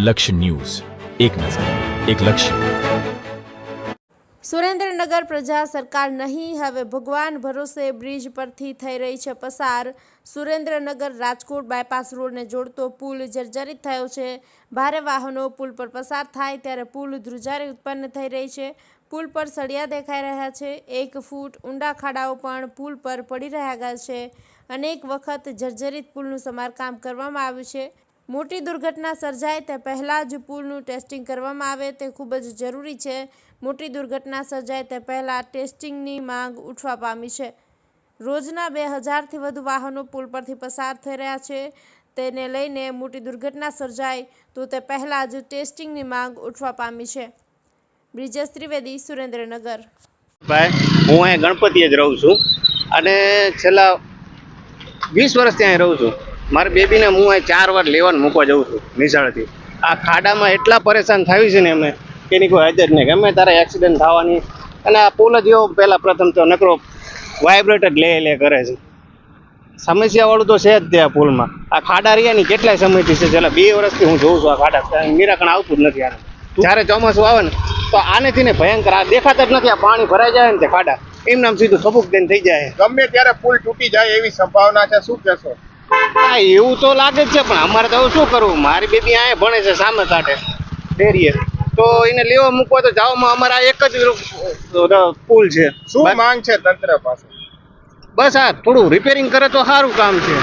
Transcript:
લક્ષ્ય ન્યૂઝ, એક નજર, એક લક્ષ્ય. સુરેન્દ્રનગર પ્રજા સરકાર નહીં, હવે ભગવાન ભરોસે બ્રિજ પરથી થઈ રહી છે પસાર. સુરેન્દ્રનગર રાજકોટ બાયપાસ રોડને જોડતો પુલ જર્જરિત થયો છે. ભારે વાહનો પુલ પર પસાર થાય ત્યારે પુલ ધ્રુજારી ઉત્પન્ન થઈ રહી છે. પુલ પર સળિયા દેખાઈ રહ્યા છે. 1 ફૂટ ઊંડા ખાડાઓ પણ પુલ પર પડી રહ્યા છે. અનેક વખત જર્જરિત પુલનું સમારકામ કરવામાં આવ્યું છે. મોટી દુર્ઘટના સર્જાય તે પહેલાં જ પુલનું ટેસ્ટિંગ કરવામાં આવે તે ખૂબ જ જરૂરી છે. મોટી દુર્ઘટના સર્જાય તે પહેલાં ટેસ્ટિંગની માંગ ઉઠવા પામી છે. રોજના 2000થી વધુ વાહનો પુલ પરથી પસાર થઈ રહ્યા છે. તેને લઈને મોટી દુર્ઘટના સર્જાય તો તે પહેલાં જ ટેસ્ટિંગની માંગ ઉઠવા પામી છે. બ્રિજેશ ત્રિવેદી, સુરેન્દ્રનગર. ભાઈ, હું અહીંયા ગણપતિએ જ રહું છું અને છેલ્લા 20 વર્ષથી અહીં રહું છું. મારી બેબીને હું અહીં 4 વાર લેવાનું મૂકવા જાઉં છું નિશાળથી. આ ખાડામાં એટલા પરેશાન થયું છે ને અમે કે એની કોઈ હદ જ નહીં. ગમે તારે એક્સિડન્ટ થવાની. અને આ પુલ જ એવો પહેલાં પ્રથમ તો નકરો વાઇબ્રેટ જ લે કરે છે. સમસ્યાવાળું તો છે જ તે આ પુલમાં. આ ખાડા રહ્યા ની કેટલાય સમયથી છે. છેલ્લા 2 વર્ષથી હું જોઉં છું આ ખાડા. નિરાકરણ આવતું જ નથી આને. જ્યારે ચોમાસું આવે ને તો આનેથી ને ભયંકર આ દેખાતા જ નથી. આ પાણી ભરાઈ જાય ને તે ખાડા એમ નામ સીધું સબુક દઈને થઈ જાય. ગમે ત્યારે પુલ તૂટી જાય એવી સંભાવના છે, શું કહેશો? હા, એવું તો લાગે જ છે, પણ અમારે તો હવે શું કરવું? મારી બેબી અહીંયા ભણે છે સામે કાંઠે ડેરીએ, તો એને લેવા મૂકવા તો જવામાં અમારે આ એક જ પુલ છે. શું માંગ છે તંત્ર પાસે? બસ આ થોડું રિપેરિંગ કરે તો સારું કામ છે.